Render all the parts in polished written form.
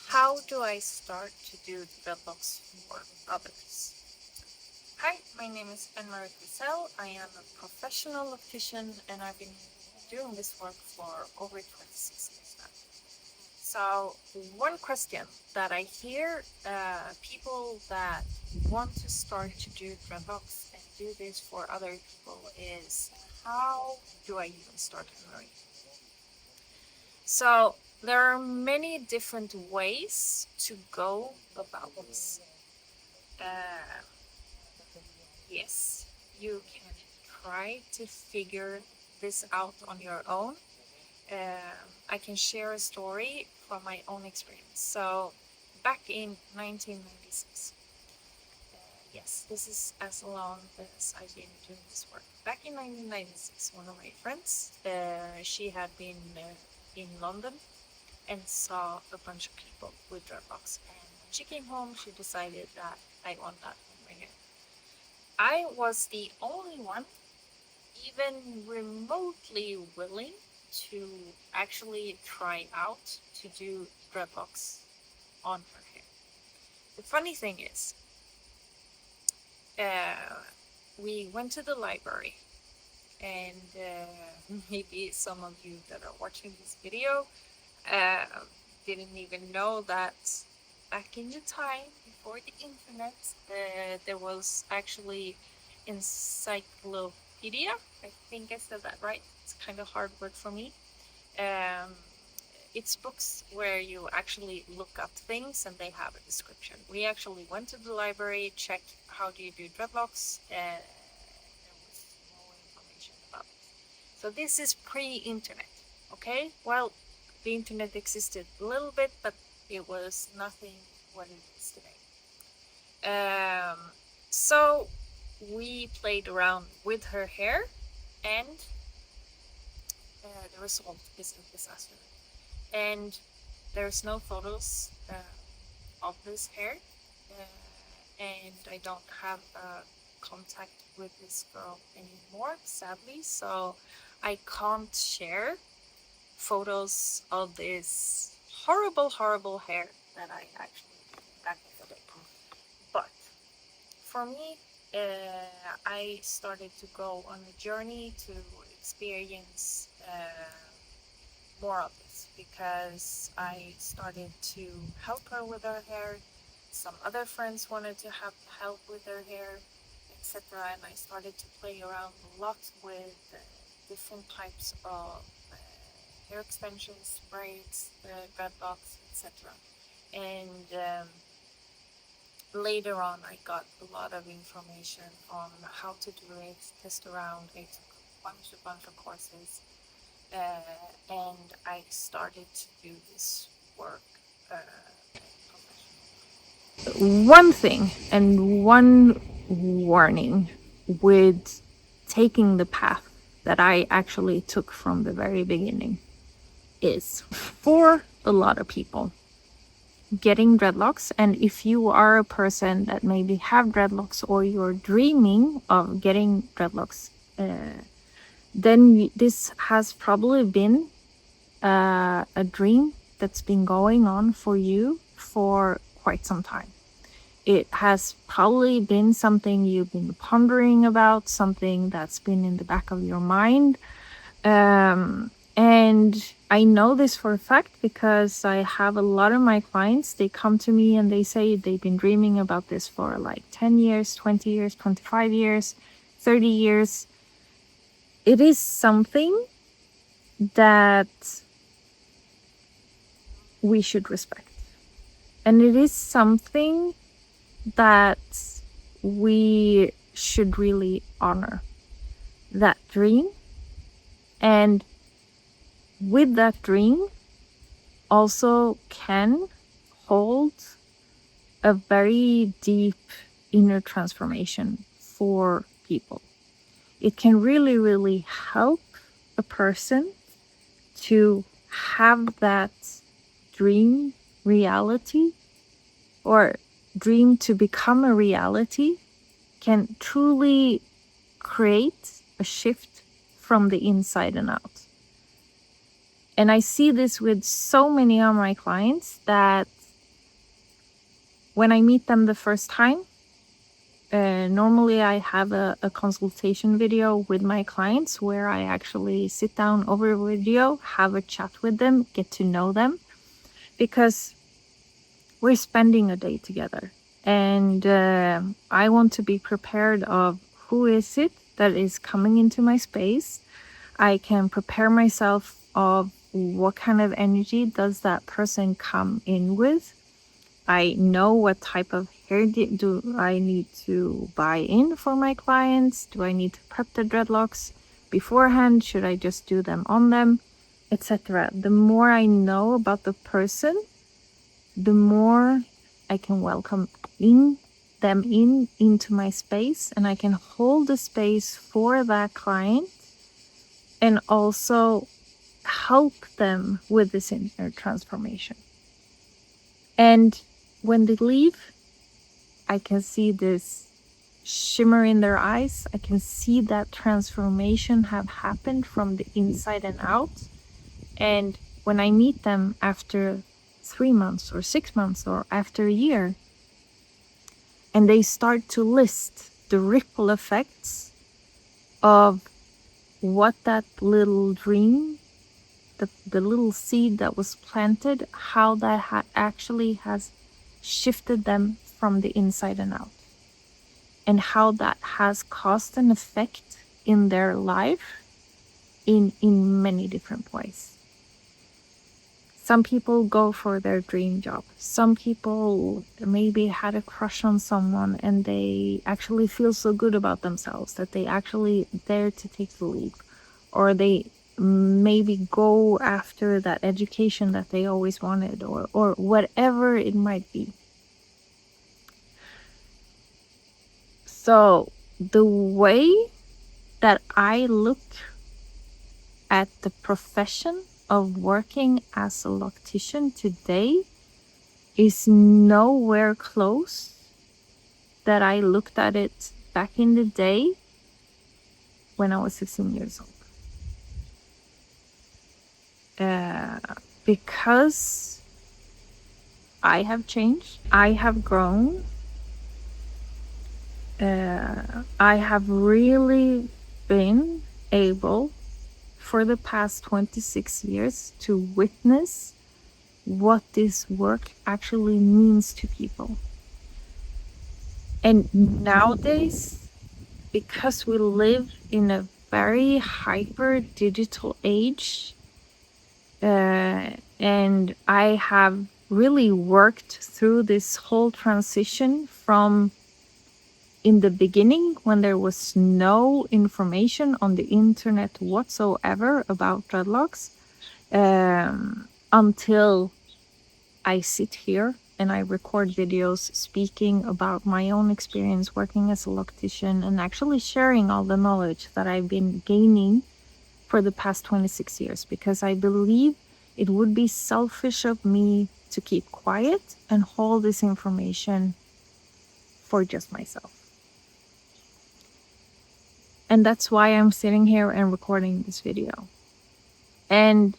How do I start to do dreadlocks for others? Hi, my name is Anne-Marie Giselle. I am a professional optician and I've been doing this work for over 26 years now. So one question that I hear people that want to start to do dreadlocks and do this for other people is, how do I even start, Anne-Marie? So there are many different ways to go about this. Uh, yes, you can try to figure this out on your own. I can share a story from my own experience. So back in 1996, yes, this is as long as I've been doing this work. Back in 1996, one of my friends, she had been in London and saw a bunch of people with dreadlocks. And when she came home, she decided that I want that for my hair. I was the only one even remotely willing to actually try out to do dreadlocks on her hair. The funny thing is, we went to the library, and maybe some of you that are watching this video uh, didn't even know that back in the time before the internet, there was actually encyclopedia. I think I said that right. It's kind of hard word for me. Um, it's books where you actually look up things and they have a description. We actually went to the library, checked how do you do dreadlocks, and there was no information about it. So this is pre-internet, okay? Well, the internet existed a little bit, but it was nothing what it is today. So we played around with her hair, and the result is a disaster. And there's no photos of this hair, and I don't have contact with this girl anymore, sadly. So I can't share photos of this horrible, horrible hair that I actually did back in the day. But for me, I started to go on a journey to experience more of this, because I started to help her with her hair. Some other friends wanted to have help with their hair, etc. And I started to play around a lot with different types of hair extensions, braids, dreadlocks, etc. And later on, I got a lot of information on how to do it, test around. I took a bunch of courses, and I started to do this work professionally. One thing and one warning with taking the path that I actually took from the very beginning is, for a lot of people, getting dreadlocks, and if you are a person that maybe have dreadlocks or you're dreaming of getting dreadlocks, then this has probably been a dream that's been going on for you for quite some time. It has probably been something you've been pondering about, something that's been in the back of your mind. And I know this for a fact because I have a lot of my clients, they come to me and they say they've been dreaming about this for like 10 years, 20 years, 25 years, 30 years. It is something that we should respect. And it is something that we should really honor, that dream. And with that dream also can hold a very deep inner transformation for people. It can really, really help a person to have that dream reality, or dream to become a reality, can truly create a shift from the inside and out. And I see this with so many of my clients that when I meet them the first time, normally I have a consultation video with my clients where I actually sit down over video, have a chat with them, get to know them, because we're spending a day together. And I want to be prepared of who is it that is coming into my space. I can prepare myself of what kind of energy does that person come in with. I know what type of hair do I need to buy in for my clients. Do I need to prep the dreadlocks beforehand? Should I just do them on them, etc. The more I know about the person, the more I can welcome them into my space, and I can hold the space for that client and also help them with this inner transformation. And when they leave, I can see this shimmer in their eyes. I can see that transformation have happened from the inside and out. And when I meet them after 3 months or 6 months or after a year, and they start to list the ripple effects of what that little dream, the little seed that was planted, how that actually has shifted them from the inside and out, and how that has caused an effect in their life in many different ways. Some people go for their dream job. Some people maybe had a crush on someone and they actually feel so good about themselves that they actually dare to take the leap. Or they maybe go after that education that they always wanted, or whatever it might be. So the way that I look at the profession of working as a loctician today is nowhere close that I looked at it back in the day when I was 16 years old. Because I have changed, I have grown, I have really been able for the past 26 years to witness what this work actually means to people. And nowadays, because we live in a very hyper digital age, and I have really worked through this whole transition from in the beginning, when there was no information on the internet whatsoever about dreadlocks, until I sit here and I record videos speaking about my own experience working as a loctician and actually sharing all the knowledge that I've been gaining for the past 26 years, because I believe it would be selfish of me to keep quiet and hold this information for just myself. And that's why I'm sitting here and recording this video. And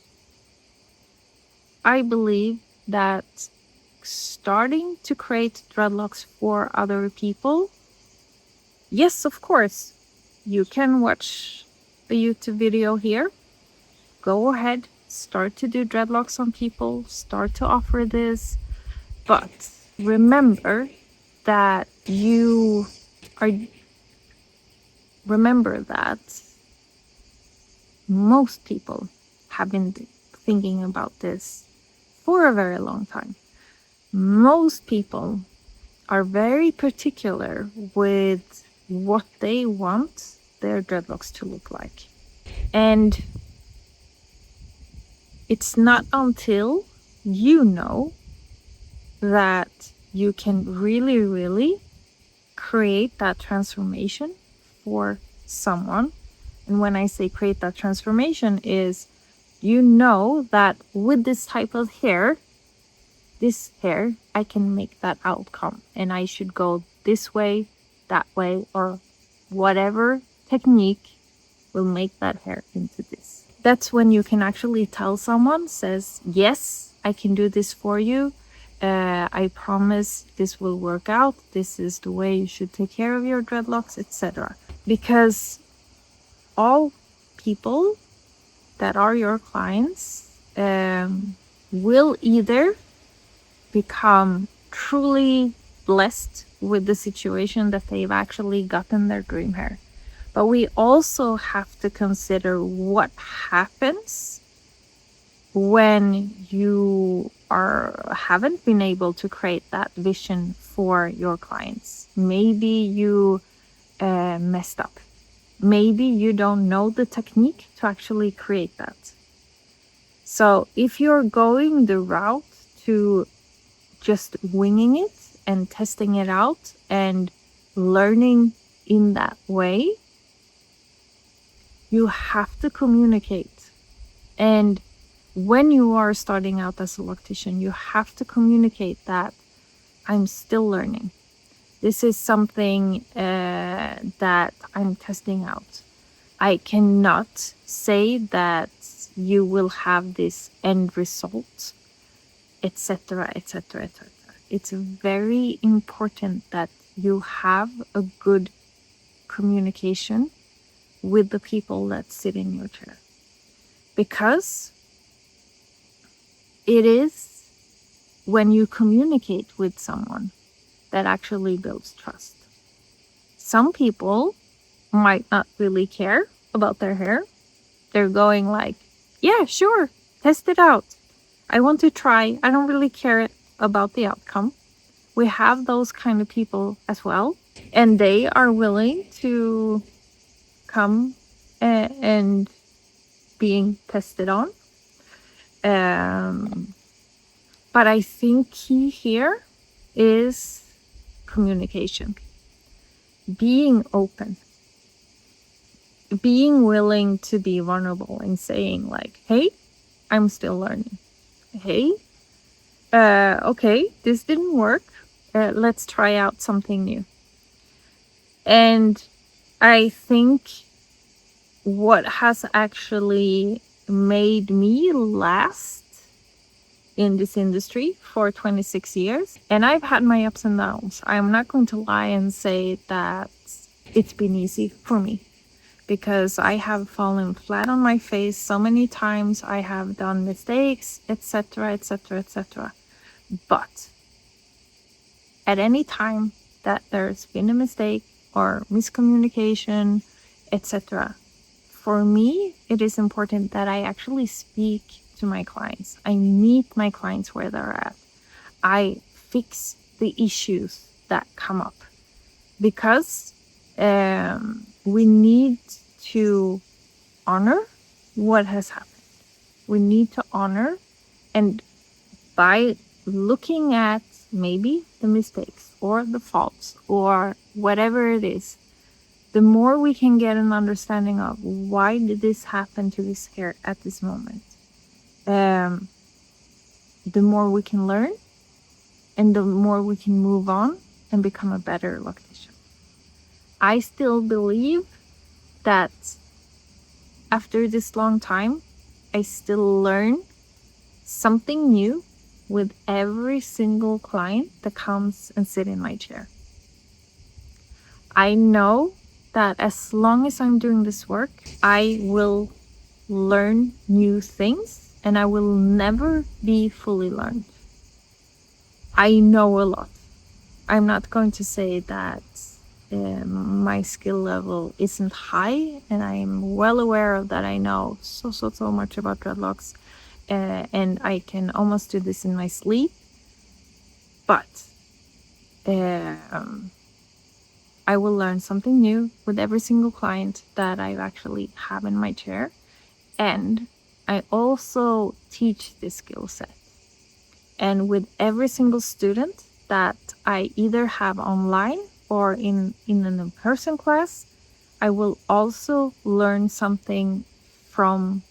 I believe that starting to create dreadlocks for other people, yes, of course, you can watch a YouTube video here. Go ahead, start to do dreadlocks on people, start to offer this. But remember that most people have been thinking about this for a very long time. Most people are very particular with what they want their dreadlocks to look like. And it's not until you know that you can really, really create that transformation for someone. And when I say create that transformation is, you know that with this type of hair, I can make that outcome, and I should go this way, that way, or whatever technique will make that hair into this. That's when you can actually tell someone, says, yes, I can do this for you. I promise this will work out. This is the way you should take care of your dreadlocks, etc. Because all people that are your clients will either become truly blessed with the situation that they've actually gotten their dream hair. But we also have to consider what happens when you haven't been able to create that vision for your clients. Maybe you messed up. Maybe you don't know the technique to actually create that. So if you're going the route to just winging it and testing it out and learning in that way, you have to communicate. And when you are starting out as a loctician, you have to communicate that I'm still learning. This is something that I'm testing out. I cannot say that you will have this end result, etc., etc., etc. It's very important that you have a good communication with the people that sit in your chair. Because it is when you communicate with someone that actually builds trust. Some people might not really care about their hair. They're going like, yeah, sure, test it out. I want to try. I don't really care about the outcome. We have those kind of people as well. And they are willing to come and being tested on. But I think key here is communication. Being open. Being willing to be vulnerable and saying like, hey, I'm still learning. Hey, okay, this didn't work. Let's try out something new. And I think what has actually made me last in this industry for 26 years, and I've had my ups and downs. I'm not going to lie and say that it's been easy for me, because I have fallen flat on my face so many times. I have done mistakes, etc., etc., etc. But at any time that there's been a mistake or miscommunication, etc., for me, it is important that I actually speak to my clients. I meet my clients where they're at. I fix the issues that come up, because we need to honor what has happened. We need to honor, and by looking at maybe the mistakes or the faults or whatever it is, the more we can get an understanding of why did this happen to this hair at this moment, the more we can learn and the more we can move on and become a better loctician. I still believe that after this long time, I still learn something new with every single client that comes and sit in my chair. I know that as long as I'm doing this work, I will learn new things and I will never be fully learned. I know a lot. I'm not going to say that my skill level isn't high, and I'm well aware of that. I know so much about dreadlocks, and I can almost do this in my sleep. But I will learn something new with every single client that I actually have in my chair. And I also teach this skill set. And with every single student that I either have online or in an in-person class, I will also learn something from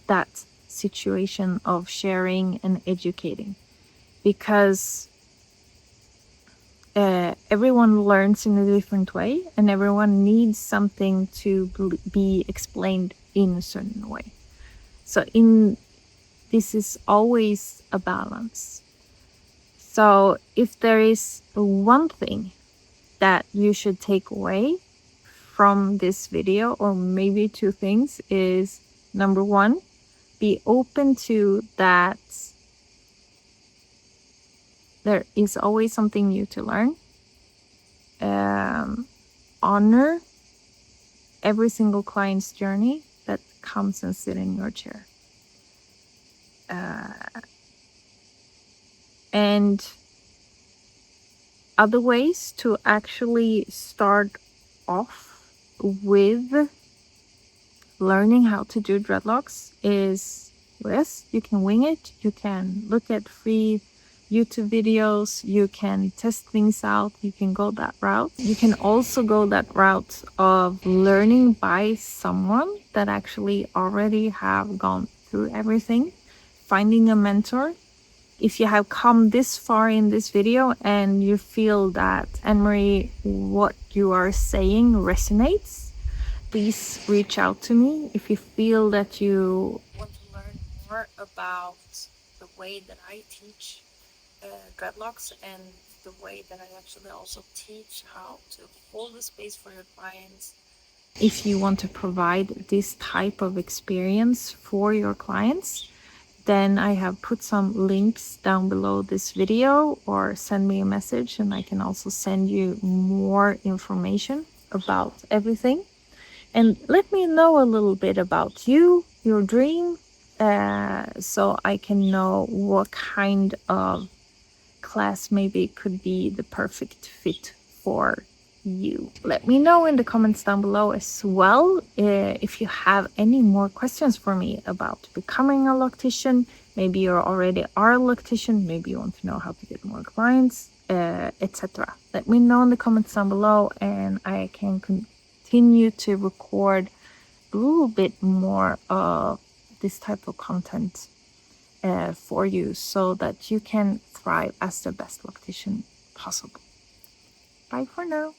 that situation of sharing and educating. Because everyone learns in a different way, and everyone needs something to be explained in a certain way. So this is always a balance. So if there is one thing that you should take away from this video, or maybe two things, is number one, be open to that there is always something new to learn. Honor every single client's journey that comes and sit in your chair. And other ways to actually start off with learning how to do dreadlocks is, yes, you can wing it. You can look at free YouTube videos. You can test things out. You can go that route. You can also go that route of learning by someone that actually already have gone through everything, finding a mentor. If you have come this far in this video and you feel that, Anne-Marie, what you are saying resonates, please reach out to me. If you feel that you want to learn more about the way that I teach dreadlocks and the way that I actually also teach how to hold the space for your clients. If you want to provide this type of experience for your clients, then I have put some links down below this video, or send me a message and I can also send you more information about everything. And let me know a little bit about you, your dream, so I can know what kind of class maybe could be the perfect fit for you. Let me know in the comments down below as well if you have any more questions for me about becoming a loctician. Maybe you already are a loctician, maybe you want to know how to get more clients, etc. Let me know in the comments down below and I can continue to record a little bit more of this type of content for you, so that you can thrive as the best loctician possible. Bye for now.